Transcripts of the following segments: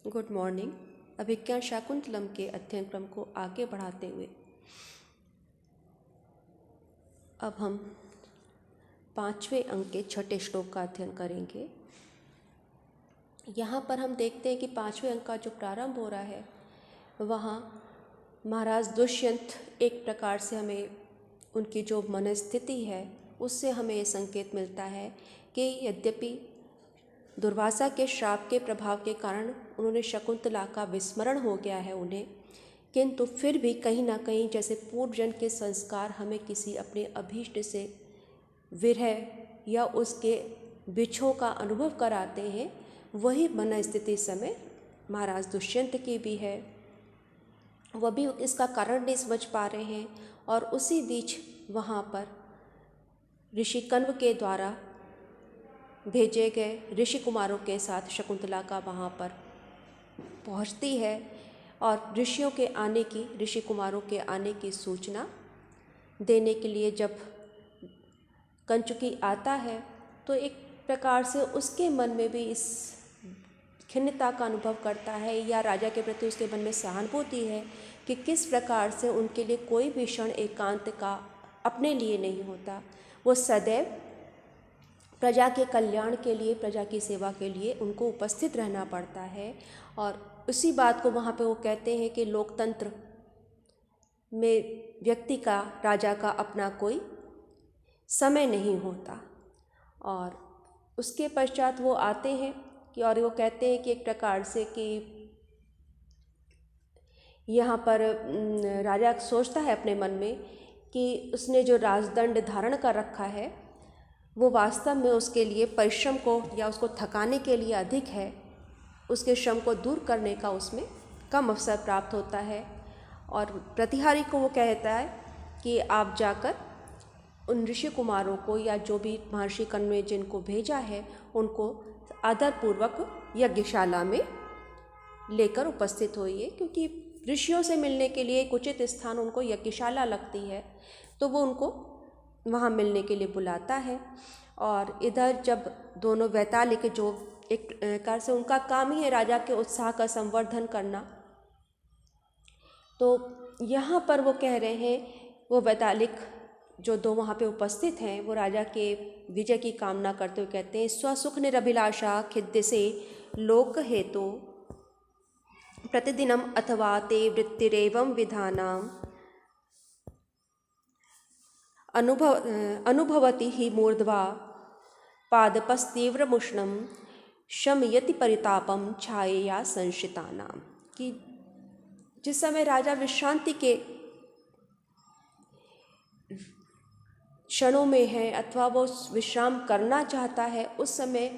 Good morning. अभिज्ञान शाकुंतलम के अध्ययन क्रम को आगे बढ़ाते हुए अब हम 5वें अंक के छठे श्लोक का अध्ययन करेंगे। यहाँ पर हम देखते हैं कि 5वें अंक का जो प्रारंभ हो रहा है वहाँ महाराज दुष्यंत एक प्रकार से हमें उनकी जो मनस्थिति है उससे हमें ये संकेत मिलता है कि यद्यपि दुर्वासा के श्राप के प्रभाव के कारण उन्होंने शकुंतला का विस्मरण हो गया है उन्हें, किंतु फिर भी कहीं ना कहीं जैसे पूर्वजन्म के संस्कार हमें किसी अपने अभीष्ट से विरह या उसके बिछोह का अनुभव कराते हैं, वही मन स्थिति समय महाराज दुष्यंत की भी है। वह भी इसका कारण नहीं समझ पा रहे हैं और उसी बीच वहाँ पर ऋषि कण्व के द्वारा भेजे गए ऋषि कुमारों के साथ शकुंतला का वहाँ पर पहुँचती है और ऋषि कुमारों के आने की सूचना देने के लिए जब कंचुकी आता है तो एक प्रकार से उसके मन में भी इस खिन्नता का अनुभव करता है या राजा के प्रति उसके मन में सहानुभूति है कि किस प्रकार से उनके लिए कोई भी क्षण एकांत का अपने लिए नहीं होता। वो सदैव प्रजा के कल्याण के लिए, प्रजा की सेवा के लिए उनको उपस्थित रहना पड़ता है। और उसी बात को वहाँ पे वो कहते हैं कि लोकतंत्र में व्यक्ति का, राजा का अपना कोई समय नहीं होता। और उसके पश्चात वो आते हैं कि और वो कहते हैं कि एक प्रकार से कि यहाँ पर राजा सोचता है अपने मन में कि उसने जो राजदंड धारण कर रखा है वो वास्तव में उसके लिए परिश्रम को या उसको थकाने के लिए अधिक है, उसके श्रम को दूर करने का उसमें कम अवसर प्राप्त होता है। और प्रतिहारी को वो कहता है कि आप जाकर उन ऋषि कुमारों को या जो भी महर्षि कण्व ने जिनको भेजा है उनको आदरपूर्वक यज्ञशाला में लेकर उपस्थित होइए, क्योंकि ऋषियों से मिलने के लिए एक उचित स्थान उनको यज्ञशाला लगती है। तो वो उनको वहाँ मिलने के लिए बुलाता है। और इधर जब दोनों वैतालिक जो एक प्रकार से उनका काम ही है राजा के उत्साह का संवर्धन करना, तो यहाँ पर वो कह रहे हैं, वो वैतालिक जो दो वहाँ पे उपस्थित हैं वो राजा के विजय की कामना करते हुए कहते हैं, स्वसुख निरभिलाषा खिद्य से लोक हेतु प्रतिदिनम अथवा ते वृत्तिरेवं विधानाम अनुभवति ही मूर्ध्वा पादपस्तीव्रमुष्णं शमयति परितापम छायया संशितानाम। कि जिस समय राजा विश्रांति के क्षणों में है अथवा वो विश्राम करना चाहता है, उस समय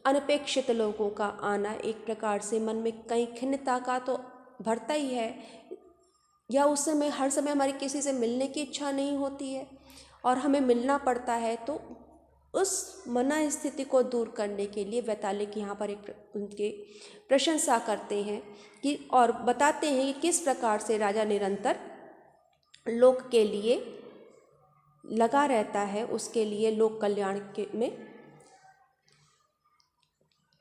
अनपेक्षित लोगों का आना एक प्रकार से मन में कई खिन्नता का तो भरता ही है, या उस समय हर समय हमारी किसी से मिलने की इच्छा नहीं होती है और हमें मिलना पड़ता है। तो उस मना स्थिति को दूर करने के लिए वैतालिक यहाँ पर एक उनके प्रशंसा करते हैं कि और बताते हैं कि किस प्रकार से राजा निरंतर लोक के लिए लगा रहता है, उसके लिए लोक कल्याण में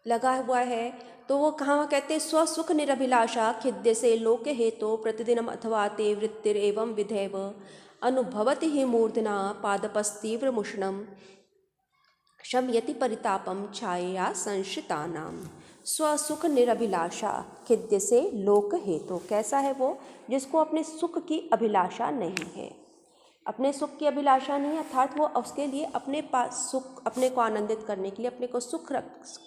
लगा हुआ है। तो वो कहाँ कहते हैं, स्वसुख निरभिलाषा खिद्य से लोक हेतु प्रतिदिनम अथवा ते वृत्तिरेवं विधैव अनुभवति ही मूर्धना पादपस्तीव्रमुष्णं शमयति परितापम छायया संशितानाम। स्वसुख निरभिलाषा खिद्य से लोक हेतु, कैसा है वो जिसको अपने सुख की अभिलाषा नहीं है, अपने सुख की अभिलाषा नहीं है, अर्थात वो उसके लिए अपने पास सुख, अपने को आनंदित करने के लिए, अपने को सुख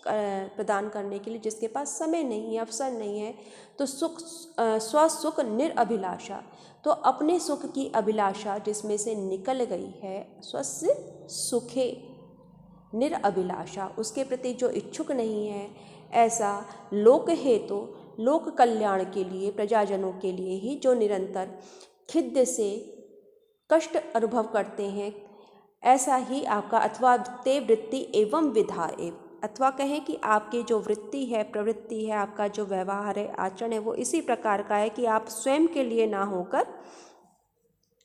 प्रदान करने के लिए जिसके पास समय नहीं है, अवसर नहीं है, तो स्वसुख निरभिलाषा, तो अपने सुख की अभिलाषा जिसमें से निकल गई है, स्वस्य सुखे निरभिलाषा, उसके प्रति जो इच्छुक नहीं है, ऐसा लोक हेतु लोक कल्याण के लिए, प्रजाजनों के लिए ही जो निरंतर खिद्य से कष्ट अनुभव करते हैं, ऐसा ही आपका अथवा ते वृत्ति एवं विधा एव, अथवा कहें कि आपकी जो वृत्ति है, प्रवृत्ति है, आपका जो व्यवहार है, आचरण है, वो इसी प्रकार का है कि आप स्वयं के लिए ना होकर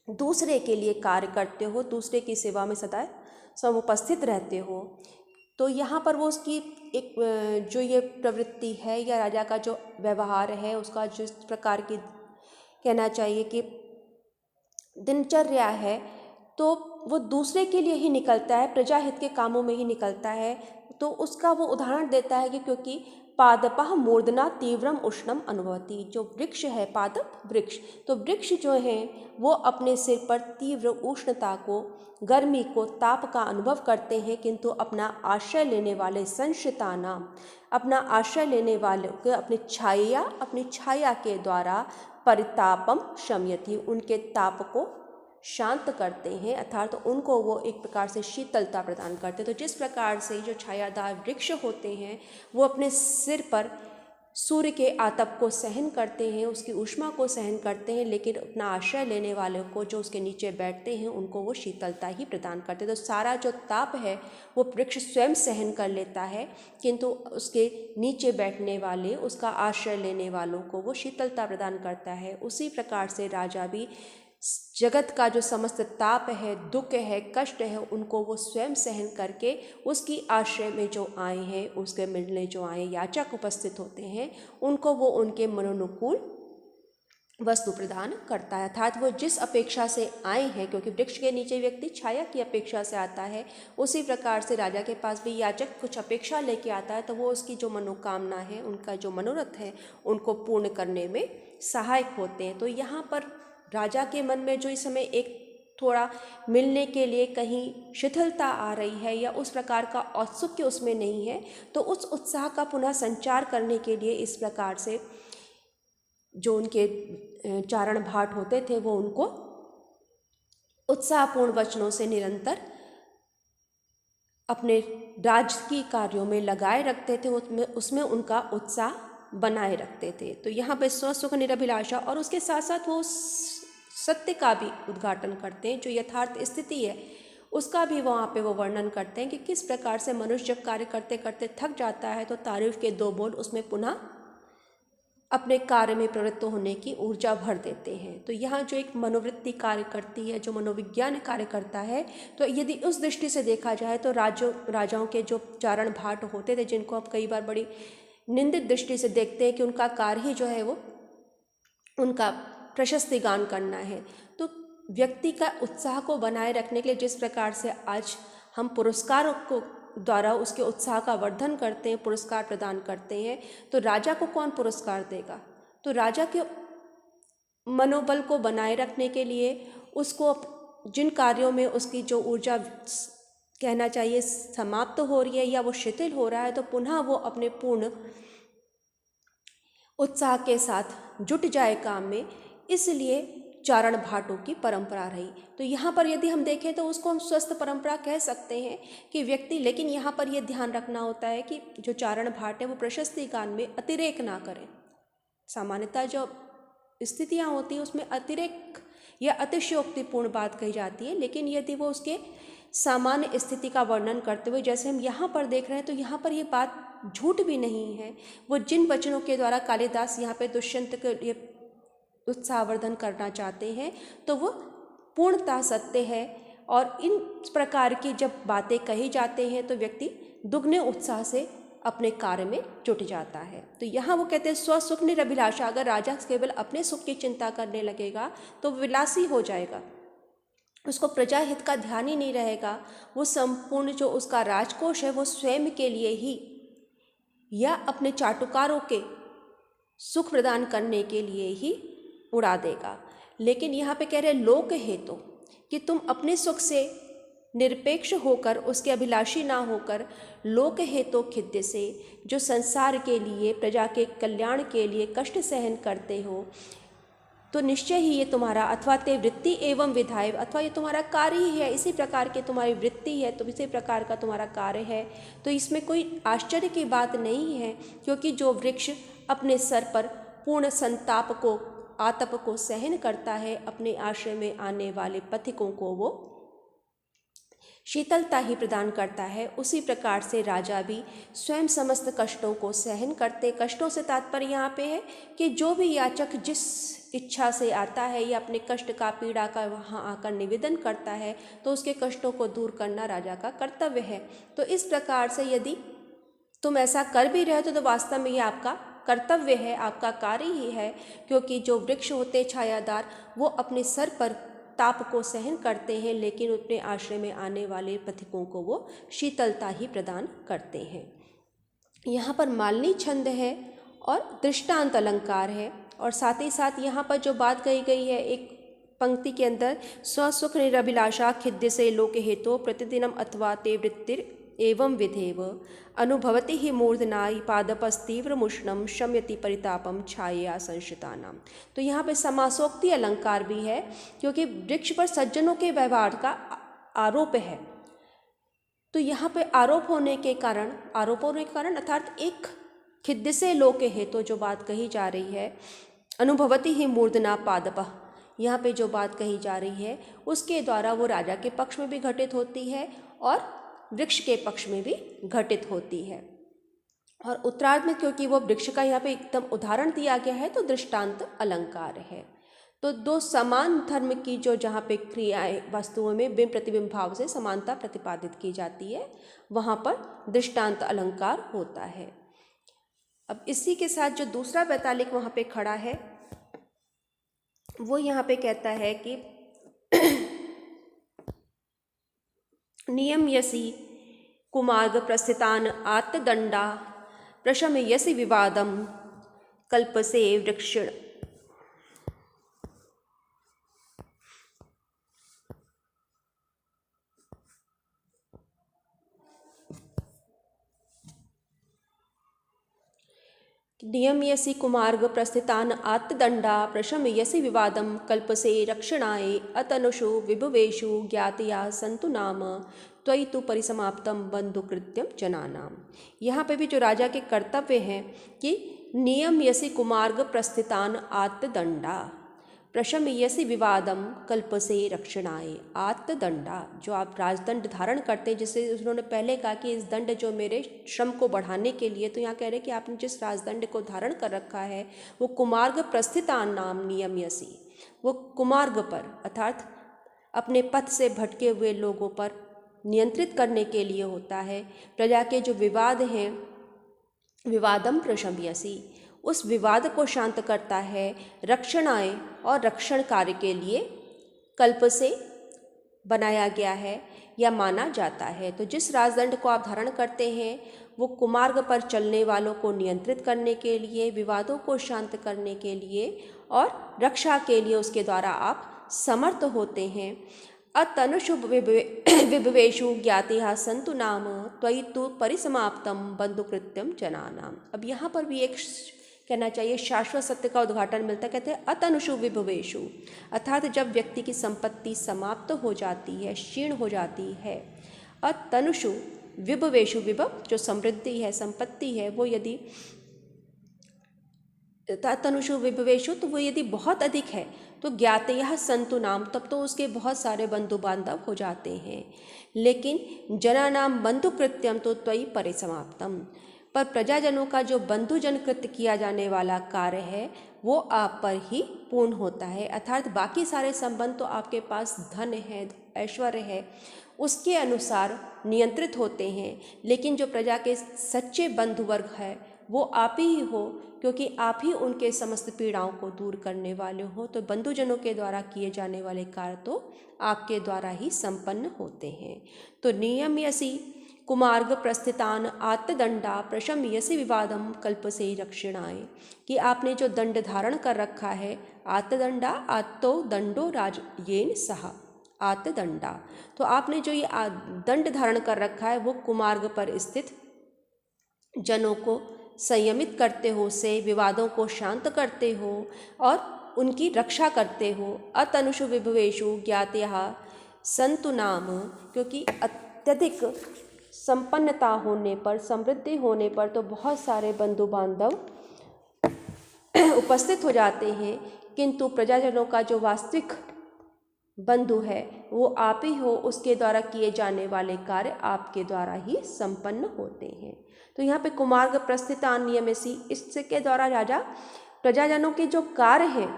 दूसरे के लिए कार्य करते हो, दूसरे की सेवा में सदा समुपस्थित रहते हो। तो यहाँ पर वो उसकी एक जो ये प्रवृत्ति है या राजा का जो व्यवहार है, उसका जिस प्रकार की कहना चाहिए कि दिनचर्या है, तो वो दूसरे के लिए ही निकलता है, प्रजा हित के कामों में ही निकलता है। तो उसका वो उदाहरण देता है कि क्योंकि पादपः मूर्धना तीव्रम उष्णम अनुभवति, जो वृक्ष है पादप वृक्ष, तो वृक्ष जो हैं वो अपने सिर पर तीव्र उष्णता को, गर्मी को, ताप का अनुभव करते हैं, किंतु अपना आश्रय लेने वाले संश्रितानाम, अपना आश्रय लेने वाले को अपनी छाया के द्वारा परितापम शमयति, उनके ताप को शांत करते हैं, अर्थात तो उनको वो एक प्रकार से शीतलता प्रदान करते हैं। तो जिस प्रकार से जो छायादार वृक्ष होते हैं वो अपने सिर पर सूर्य के आतप को सहन करते हैं, उसकी ऊष्मा को सहन करते हैं, लेकिन अपना आश्रय लेने वाले को जो उसके नीचे बैठते हैं उनको वो शीतलता ही प्रदान करते हैं। तो सारा जो ताप है वो वृक्ष स्वयं सहन कर लेता है, किंतु उसके नीचे बैठने वाले, उसका आश्रय लेने वालों को वो शीतलता प्रदान करता है। उसी प्रकार से राजा भी जगत का जो समस्त ताप है, दुख है, कष्ट है, उनको वो स्वयं सहन करके उसकी आश्रय में जो आए हैं, उसके मिलने जो आए याचक उपस्थित होते हैं, उनको वो उनके मनोनुकूल वस्तु प्रदान करता है। अर्थात वो जिस अपेक्षा से आए हैं, क्योंकि वृक्ष के नीचे व्यक्ति छाया की अपेक्षा से आता है, उसी प्रकार से राजा के पास भी याचक कुछ अपेक्षा लेके आता है, तो वो उसकी जो मनोकामना है, उनका जो मनोरथ है, उनको पूर्ण करने में सहायक होते हैं। तो यहाँ पर राजा के मन में जो इस समय एक थोड़ा मिलने के लिए कहीं शिथिलता आ रही है या उस प्रकार का औत्सुक्य उसमें नहीं है, तो उस उत्साह का पुनः संचार करने के लिए इस प्रकार से जो उनके चारण भाट होते थे वो उनको उत्साहपूर्ण वचनों से निरंतर अपने राजकीय कार्यों में लगाए रखते थे, उसमें उनका उत्साह बनाए रखते थे। तो यहाँ पे स्वसुख निरभिलाषा, और उसके साथ साथ वो सत्य का भी उद्घाटन करते हैं, जो यथार्थ स्थिति है उसका भी वहाँ पे वो वर्णन करते हैं कि किस प्रकार से मनुष्य जब कार्य करते करते थक जाता है तो तारीफ के दो बोल उसमें पुनः अपने कार्य में प्रवृत्त होने की ऊर्जा भर देते हैं। तो यहाँ जो एक मनोवृत्ति कार्य करती है, जो मनोविज्ञान कार्य करता है, तो यदि उस दृष्टि से देखा जाए तो राजाओं के जो चारण भाट होते थे, जिनको आप कई बार बड़ी निंदित दृष्टि से देखते हैं कि उनका कार्य ही जो है वो उनका प्रशस्ति गान करना है, तो व्यक्ति का उत्साह को बनाए रखने के लिए जिस प्रकार से आज हम पुरस्कारों को द्वारा उसके उत्साह का वर्धन करते हैं, पुरस्कार प्रदान करते हैं, तो राजा को कौन पुरस्कार देगा? तो राजा के मनोबल को बनाए रखने के लिए उसको जिन कार्यों में उसकी जो ऊर्जा कहना चाहिए समाप्त हो रही है या वो शिथिल हो रहा है, तो पुनः वो अपने पूर्ण उत्साह के साथ जुट जाए काम में, इसलिए चारण भाटों की परंपरा रही। तो यहाँ पर यदि हम देखें तो उसको हम स्वस्थ परंपरा कह सकते हैं कि व्यक्ति, लेकिन यहाँ पर यह ध्यान रखना होता है कि जो चारण भाट है वो प्रशस्ति गान में अतिरेक ना करें। सामान्यतः जो स्थितियाँ होती हैं उसमें अतिरेक या अतिशयोक्तिपूर्ण बात कही जाती है, लेकिन यदि वो उसके सामान्य स्थिति का वर्णन करते हुए जैसे हम यहाँ पर देख रहे हैं, तो यहाँ पर ये बात झूठ भी नहीं है। वो जिन वचनों के द्वारा कालिदास यहाँ पे दुष्यंत के लिए उत्साहवर्धन करना चाहते हैं, तो वो पूर्णतः सत्य है, और इन प्रकार की जब बातें कही जाते हैं तो व्यक्ति दुगने उत्साह से अपने कार्य में जुट जाता है। तो यहाँ वो कहते हैं स्वसुख निरभिलाषा। अगर राजा केवल अपने सुख की चिंता करने लगेगा तो विलासी हो जाएगा, उसको प्रजा हित का ध्यान ही नहीं रहेगा। वो संपूर्ण जो उसका राजकोष है वो स्वयं के लिए ही या अपने चाटुकारों के सुख प्रदान करने के लिए ही उड़ा देगा। लेकिन यहाँ पे कह रहे लोक हेतु, कि तुम अपने सुख से निरपेक्ष होकर, उसके अभिलाषी ना होकर, लोक हेतु खिद्य से जो संसार के लिए, प्रजा के कल्याण के लिए कष्ट सहन करते हो, तो निश्चय ही ये तुम्हारा अथवा ते वृत्ति एवं विधाय, अथवा ये तुम्हारा कार्य ही है, इसी प्रकार की तुम्हारी वृत्ति है, तो इसी प्रकार का तुम्हारा कार्य है। तो इसमें कोई आश्चर्य की बात नहीं है, क्योंकि जो वृक्ष अपने सर पर पूर्ण संताप को, आतप को सहन करता है, अपने आश्रय में आने वाले पथिकों को वो शीतलता ही प्रदान करता है, उसी प्रकार से राजा भी स्वयं समस्त कष्टों को सहन करते। कष्टों से तात्पर्य यहाँ पे है कि जो भी याचक जिस इच्छा से आता है या अपने कष्ट का, पीड़ा का वहाँ आकर निवेदन करता है, तो उसके कष्टों को दूर करना राजा का कर्तव्य है। तो इस प्रकार से यदि तुम ऐसा कर भी रहे हो तो वास्तव में ये आपका कर्तव्य है, आपका कार्य ही है, क्योंकि जो वृक्ष होते छायादार वो अपने सर पर ताप को सहन करते हैं, लेकिन अपने आश्रय में आने वाले पथिकों को वो शीतलता ही प्रदान करते हैं। यहाँ पर मालिनी छंद है और दृष्टांत अलंकार है, और साथ ही साथ यहाँ पर जो बात कही गई है एक पंक्ति के अंदर, स्वसुख निरभिलाषा खिद्य से लोक हेतु प्रतिदिनम अथवा ते वृत्तिर एवं विधेव अनुभवति ही मूर्धनाई पादपस्तीव्र मुष्णम शम्यति परितापम छाया संश्रितानाम। तो यहाँ पे समासोक्ति अलंकार भी है, क्योंकि वृक्ष पर सज्जनों के व्यवहार का आरोप है। तो यहाँ पे आरोप होने के कारण अर्थात एक खिद्य से लोक हेतु जो बात कही जा रही है, अनुभवति ही मूर्धना पादप, यहाँ पे जो बात कही जा रही है उसके द्वारा वो राजा के पक्ष में भी घटित होती है और वृक्ष के पक्ष में भी घटित होती है। और उत्तरार्ध में क्योंकि वो वृक्ष का यहाँ पे एकदम उदाहरण दिया गया है तो दृष्टांत अलंकार है। तो दो समान धर्म की जो जहाँ पे क्रियाएं वस्तुओं में बिंब प्रतिबिंब भाव से समानता प्रतिपादित की जाती है, वहाँ पर दृष्टांत अलंकार होता है। अब इसी के साथ जो दूसरा वैतालिक वहाँ पे खड़ा है वो यहाँ पे कहता है कि नियम्यसि कुमार्ग प्रस्थितान आत्तदंडा प्रशमयसि विवादम कल्पसे वृक्षण। नियम्यसि कुमार्ग प्रस्थितान आत्तदंडा प्रशमयसि विवादम कल्पसे रक्षणाय अतनुषु विभुवेषु ज्ञातया सन्तु नाम त्वयि तु परिसमाप्तम बंधुकृत्यम जनानाम। यहाँ पे भी जो राजा के कर्तव्य हैं कि नियम्यसि कुमार्ग प्रस्थितान आत्तदंडा प्रशमयसि विवादम कल्पसे रक्षणाय। आत्तदंडा, जो आप राजदंड धारण करते हैं, जिसे उन्होंने पहले कहा कि इस दंड जो मेरे श्रम को बढ़ाने के लिए, तो यहाँ कह रहे हैं कि आपने जिस राजदंड को धारण कर रखा है वो कुमार्ग प्रस्थितान नाम नियम्यसि, वो कुमार्ग पर अर्थात अपने पथ से भटके हुए लोगों पर नियंत्रित करने के लिए होता है। प्रजा के जो विवाद हैं, विवादम प्रशमयसि, उस विवाद को शांत करता है। रक्षणाय, और रक्षण कार्य के लिए कल्प से बनाया गया है या माना जाता है। तो जिस राजदंड को आप धारण करते हैं वो कुमार्ग पर चलने वालों को नियंत्रित करने के लिए, विवादों को शांत करने के लिए और रक्षा के लिए उसके द्वारा आप समर्थ होते हैं। अतनुषु विभवेषु ज्ञातिहा सन्तु नाम त्वयि तु परिसमाप्तम बंधुकृत्यम जनानाम। अब यहाँ पर भी एक कहना चाहिए शाश्वत सत्य का उद्घाटन मिलता है। कहते हैं अतनुषु विभवेषु, अर्थात जब व्यक्ति की संपत्ति समाप्त हो जाती है, क्षीण हो जाती है। अतनुषु विभवेषु, विभव जो समृद्धि है, संपत्ति है, वो यदि तनुषु विभवेषु, तो वो यदि बहुत अधिक है तो ज्ञातयः सन्तु नाम, तब तो उसके बहुत सारे बंधु बांधव हो जाते हैं। लेकिन जनानाम बंधुकृत्यम तो त्वयि परिसमाप्तम, पर प्रजाजनों का जो बंधुजन कृत्य किया जाने वाला कार्य है वो आप पर ही पूर्ण होता है। अर्थात बाकी सारे संबंध तो आपके पास धन है, ऐश्वर्य है, उसके अनुसार नियंत्रित होते हैं, लेकिन जो प्रजा के सच्चे बंधु वर्ग है वो आप ही हो, क्योंकि आप ही उनके समस्त पीड़ाओं को दूर करने वाले हो। तो बंधुजनों के द्वारा किए जाने वाले कार्य तो आपके द्वारा ही संपन्न होते हैं। तो नियम्यसि कुमार्ग प्रस्थितान आत्तदंडा प्रशम्यसि विवादम कल्पसे रक्षणाय, कि आपने जो दंड धारण कर रखा है, आत्तदंडा, आत्तो दंडो राजेन सह, आत्तदंडा, तो आपने जो ये दंड धारण कर रखा है वो कुमार्ग पर स्थित जनों को संयमित करते हो, से विवादों को शांत करते हो और उनकी रक्षा करते हो। अतनुषु विभवेषु ज्ञातयः सन्तु नाम, क्योंकि अत्यधिक संपन्नता होने पर, समृद्धि होने पर तो बहुत सारे बंधु बांधव उपस्थित हो जाते हैं, किंतु प्रजाजनों का जो वास्तविक बंधु है वो आप ही हो, उसके द्वारा किए जाने वाले कार्य आपके द्वारा ही संपन्न होते हैं। तो यहाँ पे कुमार्ग प्रस्थिता नियमेसी, इसके द्वारा राजा प्रजाजनों के जो कार्य हैं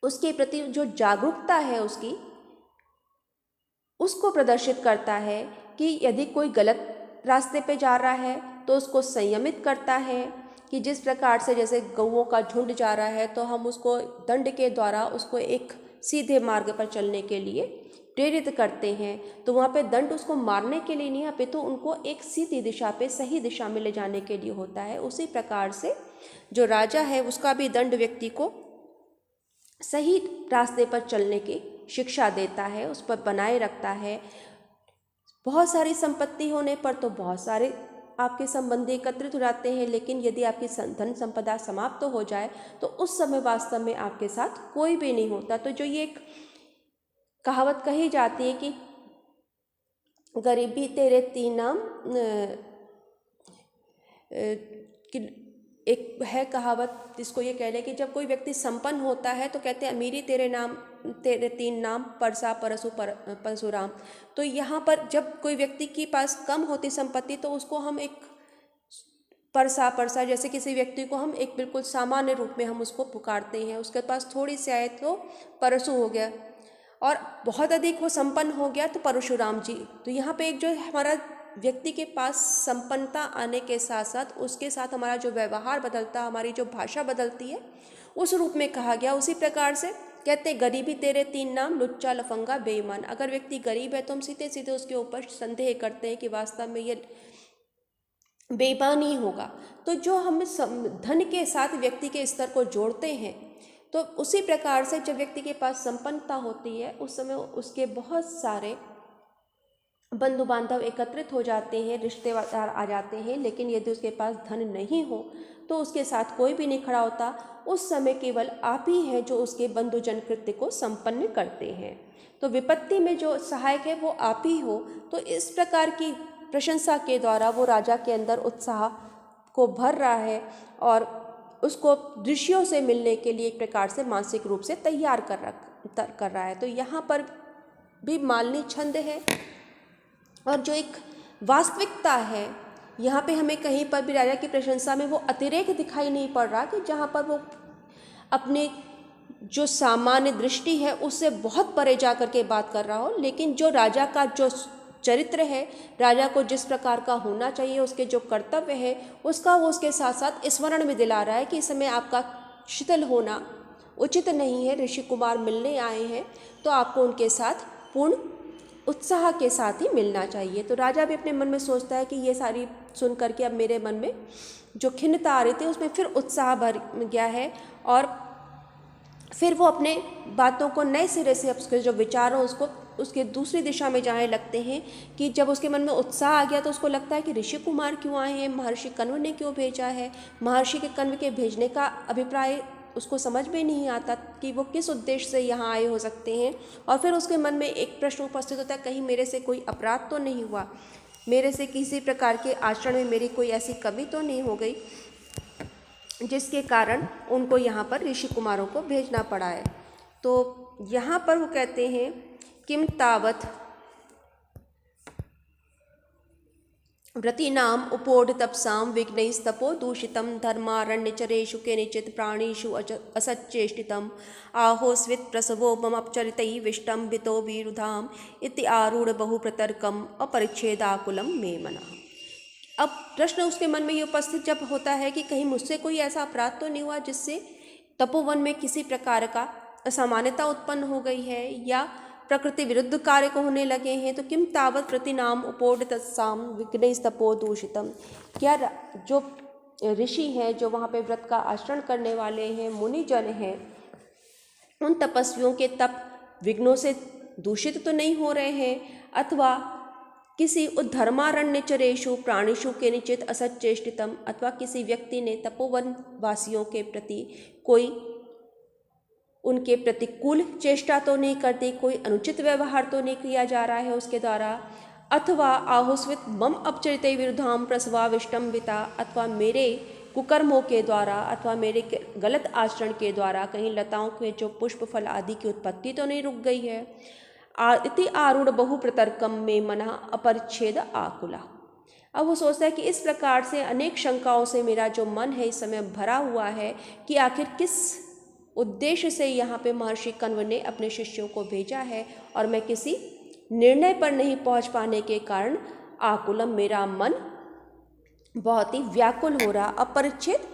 उसके प्रति जो जागरूकता है उसको प्रदर्शित करता है कि यदि कोई गलत रास्ते पे जा रहा है तो उसको संयमित करता है कि जिस प्रकार से जैसे गौओं का झुंड जा रहा है तो हम उसको दंड के द्वारा उसको एक सीधे मार्ग पर चलने के लिए प्रेरित करते हैं। तो वहाँ पे दंड उसको मारने के लिए नहीं अपितु उनको एक सीधी दिशा पे सही दिशा में ले जाने के लिए होता है। उसी प्रकार से जो राजा है उसका भी दंड व्यक्ति को सही रास्ते पर चलने की शिक्षा देता है, उस पर बनाए रखता है। बहुत सारी संपत्ति होने पर तो बहुत सारे आपके संबंधी एकत्रित हो जाते हैं, लेकिन यदि आपकी धन संपदा समाप्त तो हो जाए तो उस समय वास्तव में आपके साथ कोई भी नहीं होता। तो जो ये एक कहावत कही जाती है कि गरीबी तेरे तीन नाम, एक है कहावत जिसको ये कह ले कि जब कोई व्यक्ति संपन्न होता है तो कहते हैं अमीरी तेरे तीन नाम, परसा परसु परशुराम। तो यहाँ पर जब कोई व्यक्ति के पास कम होती संपत्ति तो उसको हम एक परसा जैसे किसी व्यक्ति को हम एक बिल्कुल सामान्य रूप में हम उसको पुकारते हैं। उसके पास थोड़ी सी आए तो परशु हो गया, और बहुत अधिक वो संपन्न हो गया तो परशुराम जी। तो यहाँ पे एक जो हमारा व्यक्ति के पास संपन्नता आने के साथ साथ उसके साथ हमारा जो व्यवहार बदलता, हमारी जो भाषा बदलती है, उस रूप में कहा गया। उसी प्रकार से कहते हैं गरीबी तेरे तीन नाम, लुच्चा लफंगा बेईमान। अगर व्यक्ति गरीब है तो हम सीधे सीधे उसके ऊपर संदेह करते हैं कि वास्तव में ये बेईमान ही होगा। तो जो हम धन के साथ व्यक्ति के स्तर को जोड़ते हैं, तो उसी प्रकार से जब व्यक्ति के पास संपन्नता होती है उस समय उसके बहुत सारे बंधु बांधव एकत्रित हो जाते हैं, रिश्तेदार आ जाते हैं। लेकिन यदि उसके पास धन नहीं हो तो उसके साथ कोई भी नहीं खड़ा होता। उस समय केवल आप ही हैं जो उसके बंधुजन कृत्य को संपन्न करते हैं। तो विपत्ति में जो सहायक है वो आप ही हो। तो इस प्रकार की प्रशंसा के द्वारा वो राजा के अंदर उत्साह को भर रहा है और उसको ऋषियों से मिलने के लिए एक प्रकार से मानसिक रूप से तैयार कर रहा है। तो यहाँ पर भी मालनी छंद है और जो एक वास्तविकता है, यहाँ पे हमें कहीं पर भी राजा की प्रशंसा में वो अतिरेक दिखाई नहीं पड़ रहा कि जहाँ पर वो अपने जो सामान्य दृष्टि है उससे बहुत परे जा कर के बात कर रहा हो। लेकिन जो राजा का जो चरित्र है, राजा को जिस प्रकार का होना चाहिए, उसके जो कर्तव्य है, उसका वो उसके साथ साथ स्मरण में दिला रहा है कि इस समय आपका शिथिल होना उचित नहीं है। ऋषि कुमार मिलने आए हैं तो आपको उनके साथ पूर्ण उत्साह के साथ ही मिलना चाहिए। तो राजा भी अपने मन में सोचता है कि ये सारी सुन करके अब मेरे मन में जो खिन्नता आ रही थी उसमें फिर उत्साह भर गया है, और फिर वो अपने बातों को नए सिरे से उसके जो विचारों उसको उसके दूसरी दिशा में जाने लगते हैं। कि जब उसके मन में उत्साह आ गया तो उसको लगता है कि ऋषि कुमार क्यों आए हैं, महर्षि कण्व ने क्यों भेजा है। महर्षि के कण्व के भेजने का अभिप्राय उसको समझ में नहीं आता कि वो किस उद्देश्य से यहाँ आए हो सकते हैं। और फिर उसके मन में एक प्रश्न उपस्थित होता है, कहीं मेरे से कोई अपराध तो नहीं हुआ, मेरे से किसी प्रकार के आचरण में मेरी कोई ऐसी कमी तो नहीं हो गई जिसके कारण उनको यहाँ पर ऋषि कुमारों को भेजना पड़ा है। तो यहाँ पर वो कहते हैं किम तावत व्रतीनाम उपोढ़ तपसाम विघ्नैस्तपो दूषितम धर्मारण्यचरेषु केनचित् प्राणीषु असच्चेष्टितम आहोस्वित प्रसवो ममपचरितैः विष्टम वितो विरुधाम इति आरूढ़ बहुप्रतर्कम अपरिच्छेदाकुलम मे मनः। अब प्रश्न उसके मन में ये उपस्थित जब होता है कि कहीं मुझसे कोई ऐसा अपराध तो नहीं हुआ जिससे तपोवन में किसी प्रकार का असामान्यता उत्पन्न हो गई है या प्रकृति विरुद्ध कार्य को होने लगे हैं। तो किम तावत प्रतिनाम उपोढ़ तत्साम विघ्नैस्तपो दूषितम, क्या जो ऋषि हैं जो वहाँ पे व्रत का आचरण करने वाले हैं, मुनिजन हैं, उन तपस्वियों के तप विघ्नों से दूषित तो नहीं हो रहे हैं, अथवा किसी उद्धर्मारण्यचरेषु प्राणिषु केनचित् असच्चेष्टितम, अथवा किसी व्यक्ति ने तपोवन वासियों के प्रति कोई उनके प्रतिकूल चेष्टा तो नहीं करती, कोई अनुचित व्यवहार तो नहीं किया जा रहा है उसके द्वारा, अथवा आहुस्वित मम अपचरित विरुद्धाम प्रसवाविष्टम विता, अथवा मेरे कुकर्मों के द्वारा अथवा मेरे गलत आचरण के द्वारा कहीं लताओं के जो पुष्प फल आदि की उत्पत्ति तो नहीं रुक गई है। इति आरूढ़ बहु प्रतर्कम में मनः अपरिच्छेद आकुला। अब वो सोचता है कि इस प्रकार से अनेक शंकाओं से मेरा जो मन है इस समय भरा हुआ है कि आखिर किस उद्देश्य से यहाँ पे महर्षि कण्व ने अपने शिष्यों को भेजा है, और मैं किसी निर्णय पर नहीं पहुँच पाने के कारण आकुलम, मेरा मन बहुत ही व्याकुल हो रहा, अपरिच्छेद,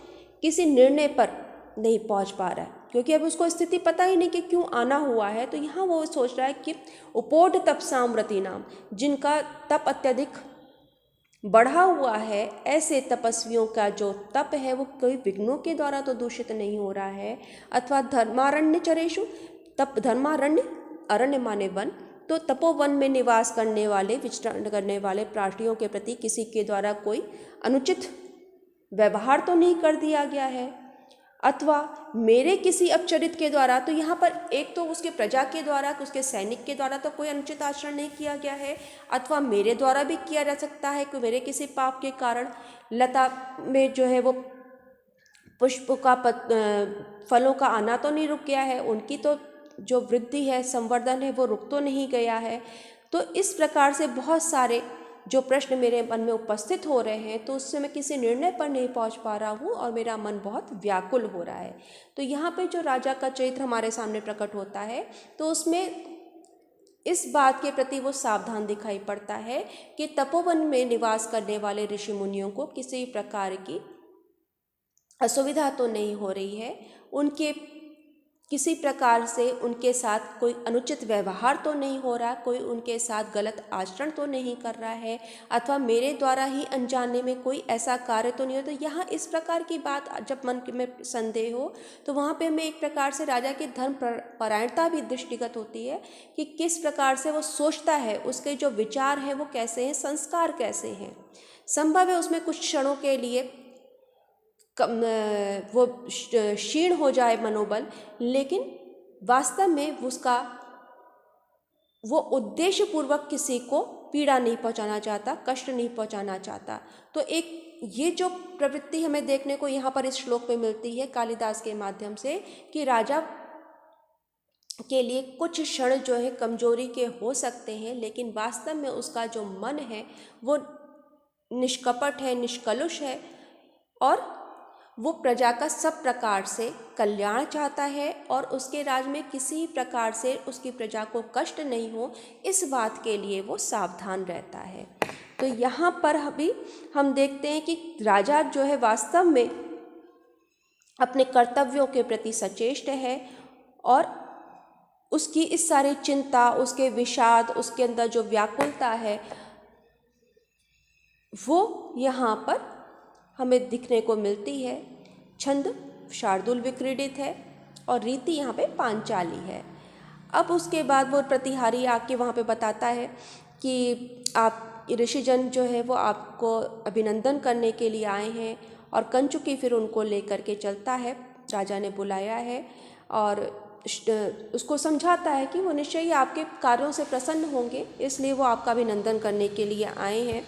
किसी निर्णय पर नहीं पहुँच पा रहा है, क्योंकि अब उसको स्थिति पता ही नहीं कि क्यों आना हुआ है। तो यहाँ वो सोच रहा है कि उपोढ़ तपसाम रति नाम, जिनका तप अत्यधिक बढ़ा हुआ है, ऐसे तपस्वियों का जो तप है वो कोई विघ्नों के द्वारा तो दूषित नहीं हो रहा है, अथवा धर्मारण्य चरेशु, तप धर्मारण्य, अरण्य माने वन, तो तपोवन में निवास करने वाले, विचरण करने वाले प्राणियों के प्रति किसी के द्वारा कोई अनुचित व्यवहार तो नहीं कर दिया गया है, अथवा मेरे किसी अपचरित के द्वारा, तो यहाँ पर एक तो उसके प्रजा के द्वारा, उसके सैनिक के द्वारा तो कोई अनुचित आचरण नहीं किया गया है, अथवा मेरे द्वारा भी किया जा सकता है कि मेरे किसी पाप के कारण लता में जो है वो पुष्प का फलों का आना तो नहीं रुक गया है, उनकी तो जो वृद्धि है, संवर्धन है, वो रुक तो नहीं गया है। तो इस प्रकार से बहुत सारे जो प्रश्न मेरे मन में उपस्थित हो रहे हैं, तो उससे मैं किसी निर्णय पर नहीं पहुंच पा रहा हूं और मेरा मन बहुत व्याकुल हो रहा है। तो यहाँ पे जो राजा का चरित्र हमारे सामने प्रकट होता है, तो उसमें इस बात के प्रति वो सावधान दिखाई पड़ता है कि तपोवन में निवास करने वाले ऋषि मुनियों को किसी प्रकार की असुविधा तो नहीं हो रही है, उनके किसी प्रकार से उनके साथ कोई अनुचित व्यवहार तो नहीं हो रहा, कोई उनके साथ गलत आचरण तो नहीं कर रहा है, अथवा मेरे द्वारा ही अनजाने में कोई ऐसा कार्य तो नहीं होता। तो यहाँ इस प्रकार की बात जब मन में संदेह हो, तो वहाँ पे हमें एक प्रकार से राजा की धर्म परायणता भी दृष्टिगत होती है कि किस प्रकार से वो सोचता है, उसके जो विचार हैं वो कैसे हैं, संस्कार कैसे हैं। संभव है उसमें कुछ क्षणों के लिए वो क्षीण हो जाए मनोबल, लेकिन वास्तव में उसका वो उद्देश्य पूर्वक किसी को पीड़ा नहीं पहुंचाना चाहता, कष्ट नहीं पहुंचाना चाहता। तो एक ये जो प्रवृत्ति हमें देखने को यहाँ पर इस श्लोक में मिलती है कालिदास के माध्यम से, कि राजा के लिए कुछ क्षण जो है कमजोरी के हो सकते हैं, लेकिन वास्तव में उसका जो मन है वो निष्कपट है, निष्कलुष है, और वो प्रजा का सब प्रकार से कल्याण चाहता है, और उसके राज में किसी प्रकार से उसकी प्रजा को कष्ट नहीं हो, इस बात के लिए वो सावधान रहता है। तो यहाँ पर अभी हम देखते हैं कि राजा जो है वास्तव में अपने कर्तव्यों के प्रति सचेष्ट है, और उसकी इस सारी चिंता, उसके विषाद, उसके अंदर जो व्याकुलता है, वो यहाँ पर हमें दिखने को मिलती है। छंद शार्दूल विक्रीडित है और रीति यहाँ पे पांचाली है। अब उसके बाद वो प्रतिहारी आके वहाँ पे बताता है कि आप ऋषिजन जो है वो आपको अभिनंदन करने के लिए आए हैं, और कंचुकी फिर उनको लेकर के चलता है, राजा ने बुलाया है, और उसको समझाता है कि वो निश्चय ही आपके कार्यों से प्रसन्न होंगे, इसलिए वो आपका अभिनंदन करने के लिए आए हैं।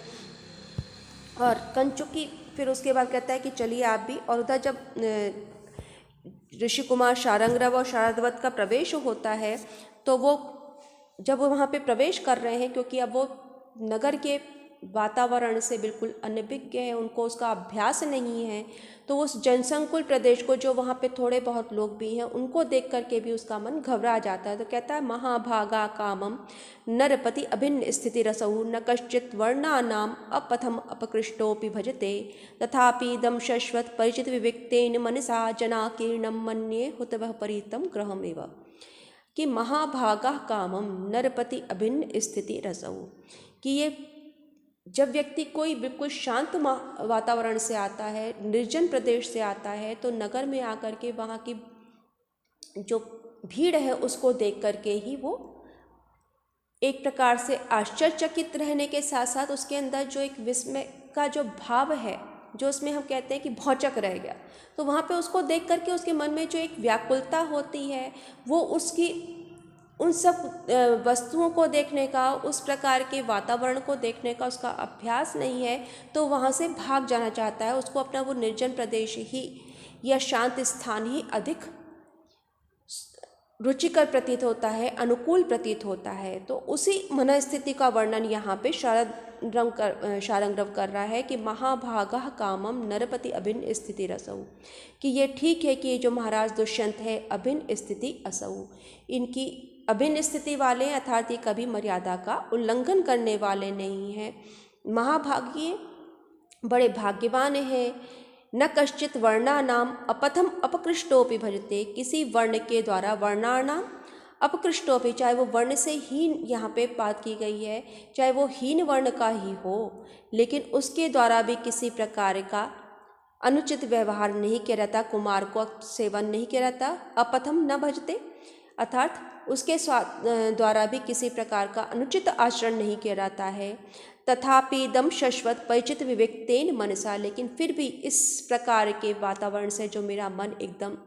और कंचुकी फिर उसके बाद कहता है कि चलिए आप भी। और उधर जब ऋषि कुमार शारंगरव और शारदवत का प्रवेश होता है, तो वो जब वो वहाँ पे प्रवेश कर रहे हैं, क्योंकि अब वो नगर के वातावरण से बिल्कुल अनभिज्ञ है, उनको उसका अभ्यास नहीं है, तो उस जनसंकुल प्रदेश को, जो वहाँ पे थोड़े बहुत लोग भी हैं, उनको देख करके भी उसका मन घबरा जाता है। तो कहता है महाभागा कामम नरपति अभिन्न स्थिति रसौ न कश्चित वर्णानाम अपथम अपकृष्टोपि भजते तथापि दम शश्वत परिचित विविक्तेन मनसा जनाकीर्णम मन्ये हुतवः परितम ग्रहमेव। कि महाभागा कामम नरपति अभिन्न स्थिति रसौ, कि ये जब व्यक्ति कोई बिल्कुल शांत वातावरण से आता है, निर्जन प्रदेश से आता है, तो नगर में आकर के वहाँ की जो भीड़ है उसको देख करके ही वो एक प्रकार से आश्चर्यचकित रहने के साथ साथ उसके अंदर जो एक विस्मय का जो भाव है, जो उसमें हम कहते हैं कि भौचक रह गया, तो वहाँ पे उसको देख करके उसके मन में जो एक व्याकुलता होती है, वो उसकी उन सब वस्तुओं को देखने का, उस प्रकार के वातावरण को देखने का उसका अभ्यास नहीं है, तो वहाँ से भाग जाना चाहता है। उसको अपना वो निर्जन प्रदेश ही या शांत स्थान ही अधिक रुचिकर प्रतीत होता है, अनुकूल प्रतीत होता है। तो उसी मनस्थिति का वर्णन यहाँ पे शारंग्रव कर रहा है कि महाभागः कामम नरपति अभिन्न स्थिति रसौ, कि ये ठीक है कि ये जो महाराज दुष्यंत है अभिन्न स्थिति असौ, इनकी अभिन्न स्थिति वाले, अर्थात ये कभी मर्यादा का उल्लंघन करने वाले नहीं हैं। महाभाग्य, बड़े भाग्यवान हैं। न कश्चित वर्णानाम अपथम अपकृष्टोपि भजते, किसी वर्ण के द्वारा वर्णानाम अपकृष्टोपि, चाहे वो वर्ण से हीन यहाँ पे बात की गई है, चाहे वो हीन वर्ण का ही हो, लेकिन उसके द्वारा भी किसी प्रकार का अनुचित व्यवहार नहीं किया जाता, कुमार को सेवन नहीं किया जाता। अपथम न भजते, अर्थात उसके द्वारा भी किसी प्रकार का अनुचित आचरण नहीं किया जाता है। तथापि दम शश्वत परिचित विविक्तेन मनसा, लेकिन फिर भी इस प्रकार के वातावरण से जो मेरा मन एकदम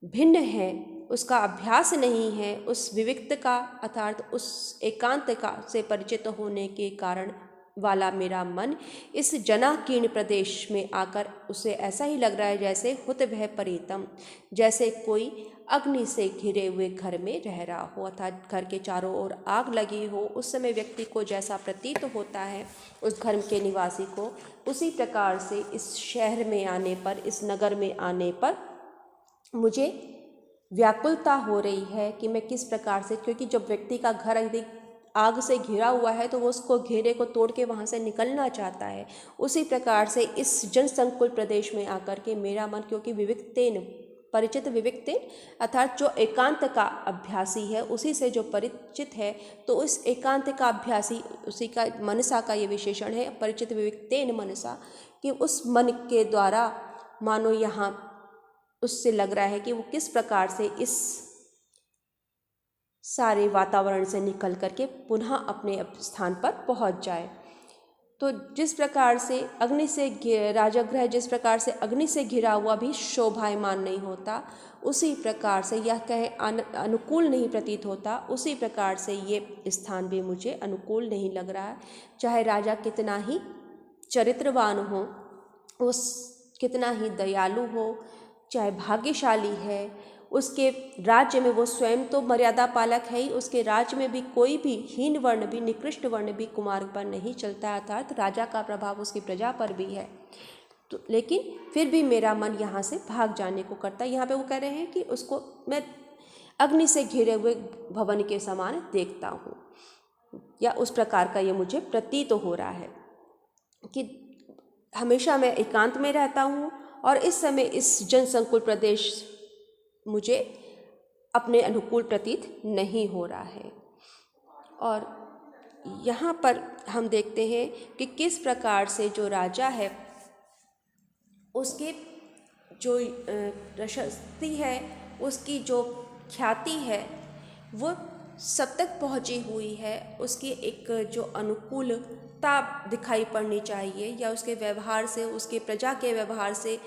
भिन्न है, उसका अभ्यास नहीं है, उस विविक्त का अर्थात उस एकांत का से परिचित होने के कारण वाला मेरा मन इस जनाकीर्ण प्रदेश में आकर उसे ऐसा ही लग रहा है जैसे हुत भय परीतम, जैसे कोई अग्नि से घिरे हुए घर में रह रहा हो, अर्थात घर के चारों ओर आग लगी हो। उस समय व्यक्ति को जैसा प्रतीत होता है उस घर के निवासी को, उसी प्रकार से इस शहर में आने पर, इस नगर में आने पर मुझे व्याकुलता हो रही है कि मैं किस प्रकार से, क्योंकि जब व्यक्ति का घर यदि आग से घिरा हुआ है तो वो उसको घेरे को तोड़ के वहाँ से निकलना चाहता है। उसी प्रकार से इस जनसंकुल प्रदेश में आकर के मेरा मन, क्योंकि विविक्तेन परिचित, विविक्तेन अर्थात जो एकांत का अभ्यासी है उसी से जो परिचित है, तो उस एकांत का अभ्यासी, उसी का मनसा का ये विशेषण है, परिचित विविक्तेन मनसा, कि उस मन के द्वारा मानो यहाँ उससे लग रहा है कि वो किस प्रकार से इस सारे वातावरण से निकल करके पुनः अपने स्थान पर पहुंच जाए। तो जिस प्रकार से अग्नि से राजगृह जिस प्रकार से अग्नि से घिरा हुआ भी शोभायमान नहीं होता, उसी प्रकार से यह कहे अनुकूल नहीं प्रतीत होता, उसी प्रकार से ये स्थान भी मुझे अनुकूल नहीं लग रहा है। चाहे राजा कितना ही चरित्रवान हो, उस कितना ही दयालु हो, चाहे भाग्यशाली है, उसके राज्य में वो स्वयं तो मर्यादा पालक है ही, उसके राज्य में भी कोई भी हीन वर्ण भी, निकृष्ट वर्ण भी कुमार पर नहीं चलता, अर्थात राजा का प्रभाव उसकी प्रजा पर भी है। तो लेकिन फिर भी मेरा मन यहाँ से भाग जाने को करता है। यहाँ पे वो कह रहे हैं कि उसको मैं अग्नि से घिरे हुए भवन के समान देखता हूँ, या उस प्रकार का ये मुझे प्रतीत हो रहा है कि हमेशा मैं एकांत में रहता हूँ और इस समय इस जनसंकुल प्रदेश मुझे अपने अनुकूल प्रतीत नहीं हो रहा है। और यहाँ पर हम देखते हैं कि किस प्रकार से जो राजा है उसके जो प्रशस्ति है, उसकी जो ख्याति है वो सब तक पहुँची हुई है। उसकी एक जो अनुकूलता दिखाई पड़नी चाहिए, या उसके व्यवहार से, उसके प्रजा के व्यवहार से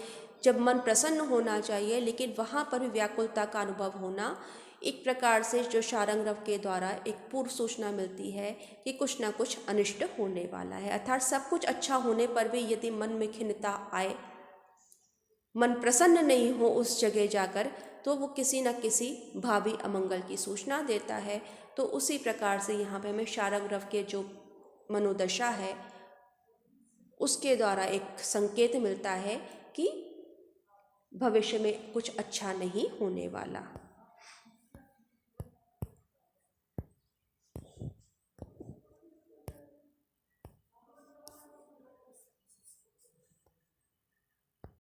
जब मन प्रसन्न होना चाहिए, लेकिन वहाँ पर भी व्याकुलता का अनुभव होना, एक प्रकार से जो शारंग्रव के द्वारा एक पूर्व सूचना मिलती है कि कुछ ना कुछ अनिष्ट होने वाला है। अर्थात सब कुछ अच्छा होने पर भी यदि मन में खिन्नता आए, मन प्रसन्न नहीं हो उस जगह जाकर, तो वो किसी न किसी भावी अमंगल की सूचना देता है। तो उसी प्रकार से यहाँ पे हमें शारंग्रव के जो मनोदशा है उसके द्वारा एक संकेत मिलता है कि भविष्य में कुछ अच्छा नहीं होने वाला।